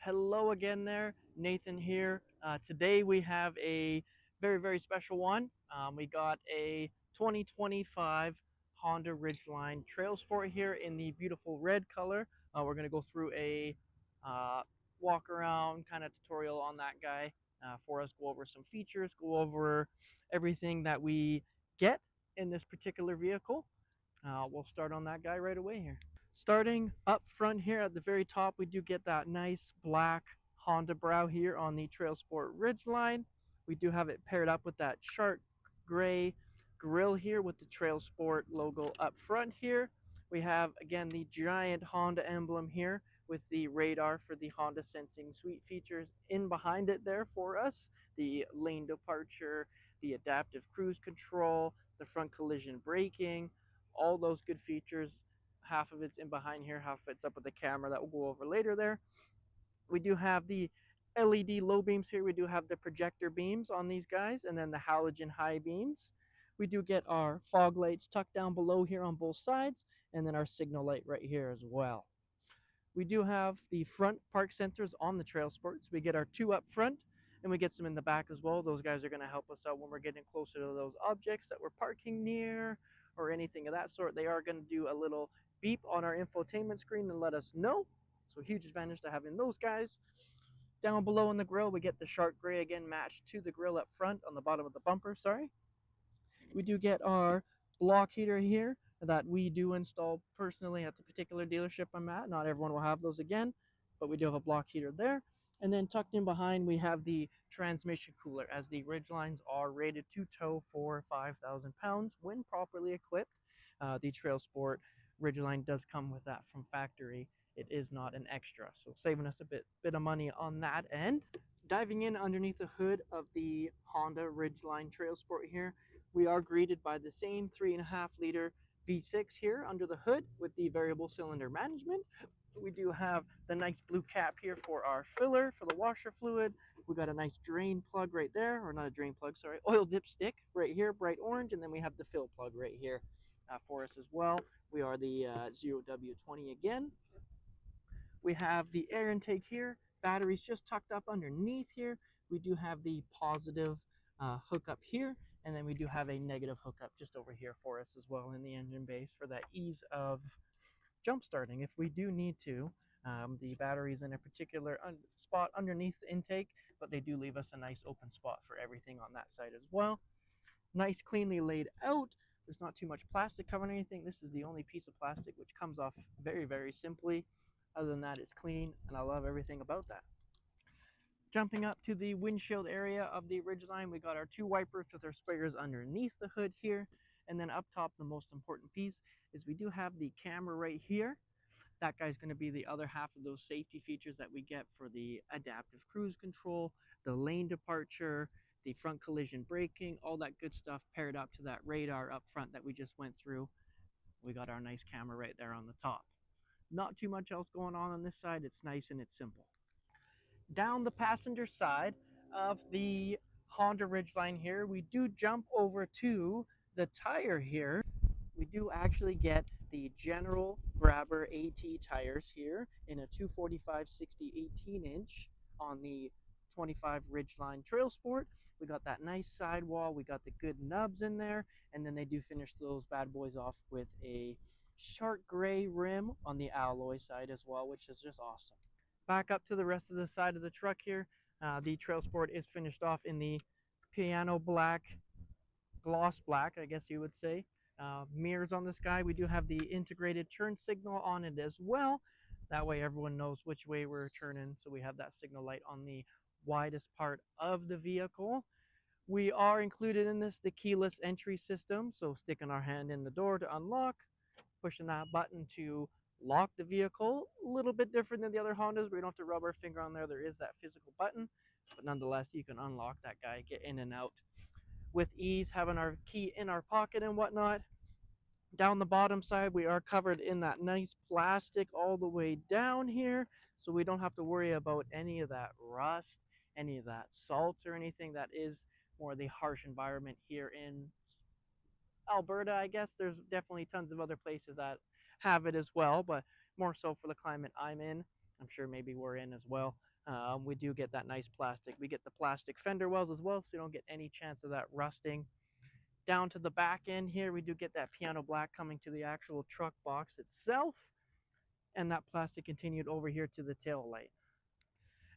Hello again there, Nathan here. Today we have a very special one. We got a 2025 Honda Ridgeline Trail Sport here in the beautiful red color. We're going to go through a uh, walk around kind of tutorial on that guy for us, go over some features, go over everything that we get in this particular vehicle. We'll start on that guy right away here. Starting up front here at the very top, we do get that nice black Honda brow here on the Trail Sport Ridgeline. We do have it paired up with that shark gray grille here with the Trail Sport logo up front here. We have, again, the giant Honda emblem here with the radar for the Honda Sensing Suite features in behind it there for us. The lane departure, the adaptive cruise control, the front collision braking, all those good features. Half of it's in behind here, half of it's up with the camera that we'll go over later there. We do have the LED low beams here. We do have the projector beams on these guys, and then the halogen high beams. We do get our fog lights tucked down below here on both sides, and then our signal light right here as well. We do have the front park sensors on the Trail Sports. We get our two up front, and we get some in the back as well. Those guys are going to help us out when we're getting closer to those objects that we're parking near or anything of that sort. They are going to do a little beep on our infotainment screen and let us know. So huge advantage to having those guys. Down below in the grill, we get the shark gray again matched to the grill up front on the bottom of the bumper, sorry. We do get our block heater here that we do install personally at the particular dealership I'm at. Not everyone will have those again, but we do have a block heater there. And then tucked in behind, we have the transmission cooler, as the Ridgelines are rated to tow for 5,000 pounds when properly equipped. The Trail Sport Ridgeline does come with that from factory. It is not an extra, so saving us a bit of money on that end. Diving in underneath the hood of the Honda Ridgeline Trail Sport here, we are greeted by the same 3.5-liter V6 here under the hood with the variable cylinder management. We do have the nice blue cap here for our filler for the washer fluid. We got a nice drain plug right there, or not a drain plug, sorry, oil dipstick right here, bright orange, and then we have the fill plug right here for us as well. We are the 0W20 again. We have the air intake here, batteries just tucked up underneath here. We do have the positive hookup here, and then we do have a negative hookup just over here for us as well in the engine base for that ease of jump starting if we do need to. The battery's in a particular spot underneath the intake, but they do leave us a nice open spot for everything on that side as well. Nice, cleanly laid out. There's not too much plastic covering anything. This is the only piece of plastic which comes off very simply. Other than that, it's clean, and I love everything about that. Jumping up to the windshield area of the Ridgeline, we got our two wipers with our sprayers underneath the hood here. And then up top, the most important piece is we do have the camera right here. That guy's going to be the other half of those safety features that we get for the adaptive cruise control, the lane departure, the front collision braking, all that good stuff paired up to that radar up front that we just went through. We got our nice camera right there on the top. Not too much else going on this side. It's nice and it's simple. Down the passenger side of the Honda Ridgeline here, we do jump over to the tire here. We do actually get the General Grabber AT tires here in a 245/60 18-inch on the 25 Ridgeline Trail Sport. We got that nice sidewall. We got the good nubs in there, and then they do finish those bad boys off with a shark gray rim on the alloy side as well, which is just awesome. Back up to the rest of the side of the truck here. The Trail Sport is finished off in the piano black, gloss black, I guess you would say. Mirrors on this guy. We do have the integrated turn signal on it as well. That way everyone knows which way we're turning. So we have that signal light on the widest part of the vehicle. We are included in this the keyless entry system. So sticking our hand in the door to unlock, pushing that button to lock the vehicle. A little bit different than the other Hondas. We don't have to rub our finger on there. There is that physical button, but nonetheless, you can unlock that guy, get in and out with ease, having our key in our pocket and whatnot. Down the bottom side, we are covered in that nice plastic all the way down here, so we don't have to worry about any of that rust, any of that salt or anything. That is more the harsh environment here in Alberta, I guess. There's definitely tons of other places that have it as well, but more so for the climate I'm in. I'm sure maybe we're in as well. We do get that nice plastic. We get the plastic fender wells as well, so you don't get any chance of that rusting. Down to the back end here, we do get that piano black coming to the actual truck box itself, and that plastic continued over here to the tail light.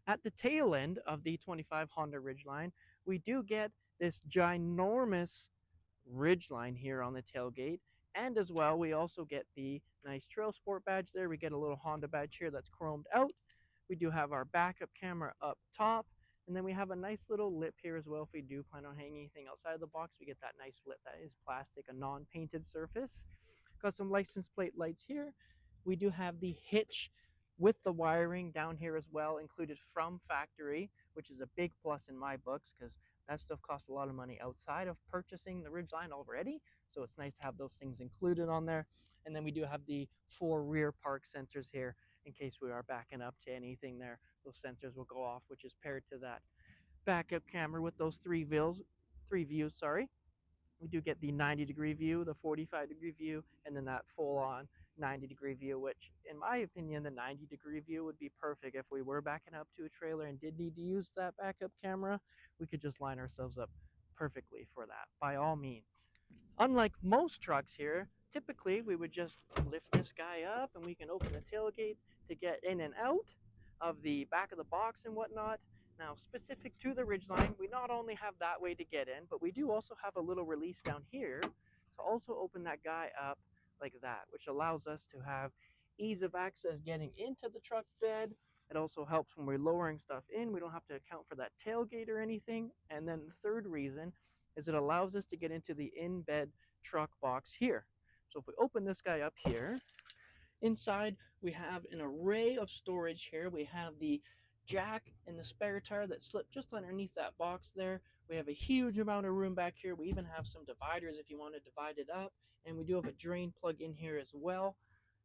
At the tail end of the 25 Honda Ridgeline, we do get this ginormous Ridgeline here on the tailgate. And as well, we also get the nice Trail Sport badge there. We get a little Honda badge here that's chromed out. We do have our backup camera up top. And then we have a nice little lip here as well. If we do plan on hanging anything outside of the box, we get that nice lip that is plastic, a non-painted surface. Got some license plate lights here. We do have the hitch with the wiring down here as well, included from factory, which is a big plus in my books because that stuff costs a lot of money outside of purchasing the Ridgeline already. So it's nice to have those things included on there. And then we do have the 4 rear park sensors here in case we are backing up to anything there. Those sensors will go off, which is paired to that backup camera with those three views, sorry. We do get the 90-degree view, the 45-degree view, and then that full-on 90-degree view, which in my opinion, the 90-degree view would be perfect if we were backing up to a trailer and did need to use that backup camera. We could just line ourselves up perfectly for that, by all means. Unlike most trucks here, typically we would just lift this guy up and we can open the tailgate to get in and out of the back of the box and whatnot. Now, specific to the Ridgeline, we not only have that way to get in, but we do also have a little release down here to also open that guy up like that, which allows us to have ease of access getting into the truck bed. It also helps when we're lowering stuff in. We don't have to account for that tailgate or anything. And then the third reason is it allows us to get into the in-bed truck box here. So if we open this guy up here, inside we have an array of storage here. We have the jack and the spare tire that slip just underneath that box there. We have a huge amount of room back here. We even have some dividers if you want to divide it up. And we do have a drain plug in here as well.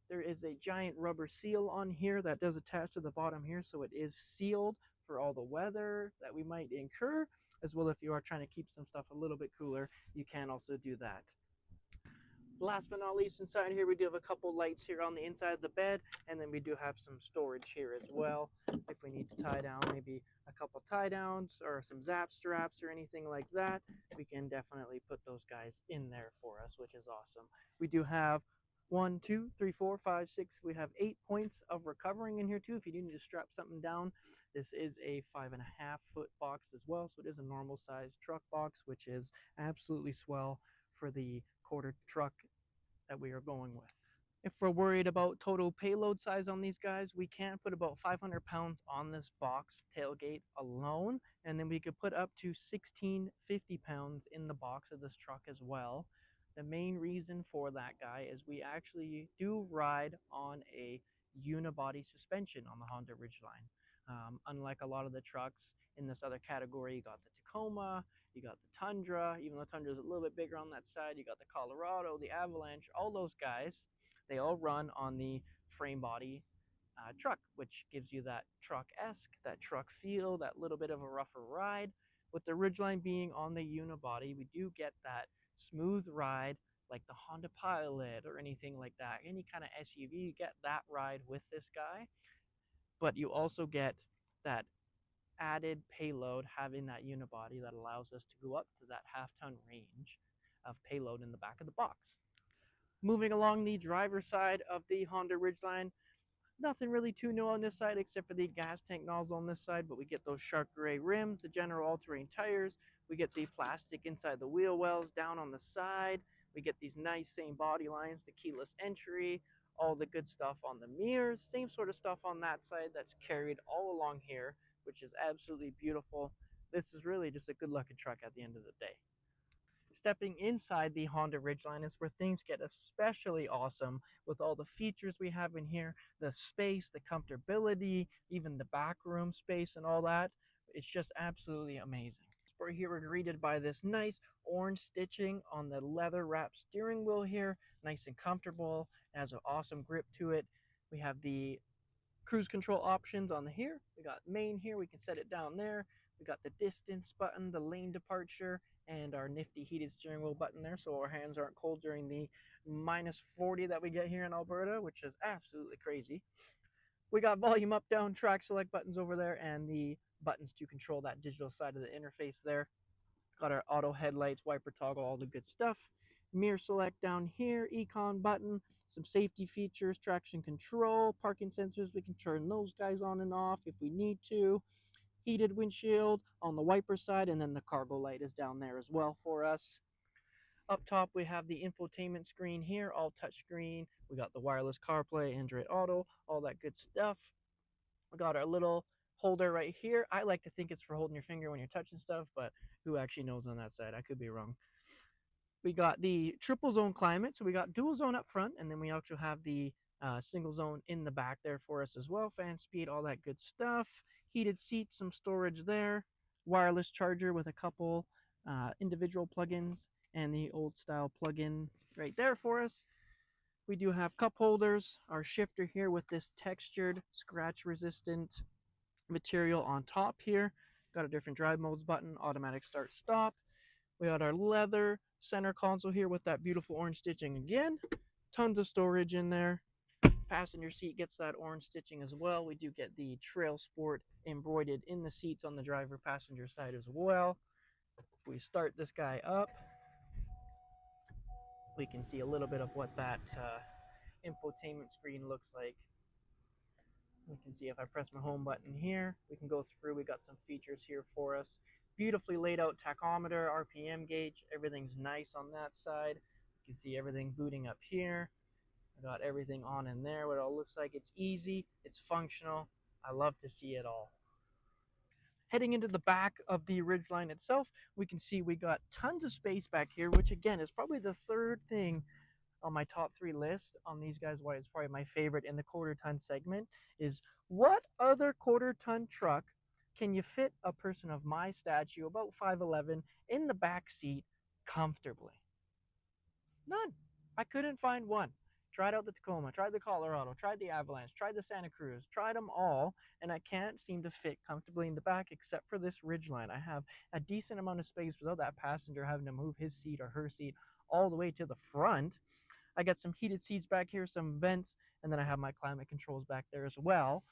There is a giant rubber seal on here that does attach to the bottom here, so it is sealed for all the weather that we might incur, as well if you are trying to keep some stuff a little bit cooler, you can also do that. Last but not least, inside here we do have a couple lights here on the inside of the bed, and then we do have some storage here as well if we need to tie down maybe a couple tie downs or some zap straps or anything like that. We can definitely put those guys in there for us, which is awesome. We do have 1, 2, 3, 4, 5, 6. We have 8 points of recovering in here too if you do need to strap something down. This is a 5.5-foot box as well, so it is a normal size truck box, which is absolutely swell for the quarter truck that we are going with. If we're worried about total payload size on these guys, we can put about 500 pounds on this box tailgate alone, and then we could put up to 1,650 pounds in the box of this truck as well. The main reason for that, guy, is we actually do ride on a unibody suspension on the Honda Ridgeline. Unlike a lot of the trucks in this other category, you got the Tacoma, you got the Tundra, even though Tundra is a little bit bigger on that side, you got the Colorado, the Avalanche, all those guys, they all run on the frame body truck, which gives you that truck-esque, that truck feel, that little bit of a rougher ride. With the Ridgeline being on the unibody, we do get that smooth ride like the Honda Pilot or anything like that. Any kind of SUV, you get that ride with this guy, but you also get that added payload having that unibody that allows us to go up to that half-ton range of payload in the back of the box. Moving along the driver's side of the Honda Ridgeline, nothing really too new on this side except for the gas tank nozzle on this side, but we get those shark gray rims, the general all-terrain tires, we get the plastic inside the wheel wells down on the side, we get these nice same body lines, the keyless entry, all the good stuff on the mirrors, same sort of stuff on that side that's carried all along here, which is absolutely beautiful. This is really just a good-looking truck at the end of the day. Stepping inside the Honda Ridgeline is where things get especially awesome with all the features we have in here, the space, the comfortability, even the backroom space and all that. It's just absolutely amazing. We're here, we're greeted by this nice orange stitching on the leather wrapped steering wheel here, nice and comfortable. It has an awesome grip to it. We have the cruise control options on the here. We got main here, we can set it down there. We got the distance button, the lane departure, and our nifty heated steering wheel button there, so our hands aren't cold during the -40 that we get here in Alberta, which is absolutely crazy. We got volume up, down, track select buttons over there, and the buttons to control that digital side of the interface there. Got our auto headlights, wiper toggle, all the good stuff. Mirror select down here, econ button, some safety features, traction control, parking sensors. We can turn those guys on and off if we need to. Heated windshield on the wiper side, and then the cargo light is down there as well for us. Up top, we have the infotainment screen here, all touchscreen. We got the wireless CarPlay, Android Auto, all that good stuff. We got our little holder right here. I like to think it's for holding your finger when you're touching stuff, but who actually knows on that side? I could be wrong. We got the triple zone climate, so we got dual zone up front, and then we also have the single zone in the back there for us as well. Fan speed, all that good stuff. Heated seats, some storage there. Wireless charger with a couple individual plugins, and the old style plug-in right there for us. We do have cup holders, our shifter here with this textured, scratch resistant material on top here. Got a different drive modes button, automatic start stop. We got our leather center console here with that beautiful orange stitching again. Tons of storage in there. Passenger seat gets that orange stitching as well. We do get the Trail Sport embroidered in the seats on the driver passenger side as well. If we start this guy up, we can see a little bit of what that infotainment screen looks like. We can see if I press my home button here, we can go through. We got some features here for us. Beautifully laid out tachometer, RPM gauge. Everything's nice on that side. You can see everything booting up here. I got everything on in there. What it all looks like. It's easy. It's functional. I love to see it all. Heading into the back of the Ridgeline itself, we can see we got tons of space back here, which again is probably the third thing on my top 3 list on these guys, why it's probably my favorite in the quarter ton segment, is what other quarter ton truck can you fit a person of my stature, about 5'11", in the back seat comfortably? None. I couldn't find one. Tried out the Tacoma, tried the Colorado, tried the Avalanche, tried the Santa Cruz, tried them all, and I can't seem to fit comfortably in the back except for this Ridgeline. I have a decent amount of space without that passenger having to move his seat or her seat all the way to the front. I got some heated seats back here, some vents, and then I have my climate controls back there as well.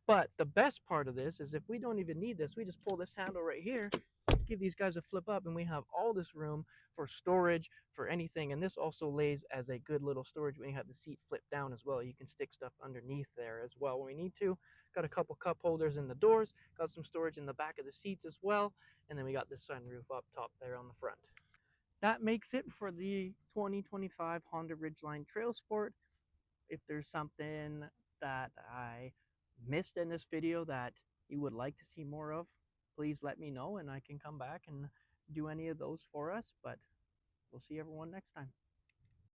But the best part of this is if we don't even need this, we just pull this handle right here, give these guys a flip up, and we have all this room for storage, for anything. And this also lays as a good little storage when you have the seat flipped down as well. You can stick stuff underneath there as well when we need to. Got a couple cup holders in the doors, got some storage in the back of the seats as well. And then we got the sunroof up top there on the front. That makes it for the 2025 Honda Ridgeline Trail Sport. If there's something that I missed in this video that you would like to see more of, please let me know and I can come back and do any of those for us. But we'll see everyone next time.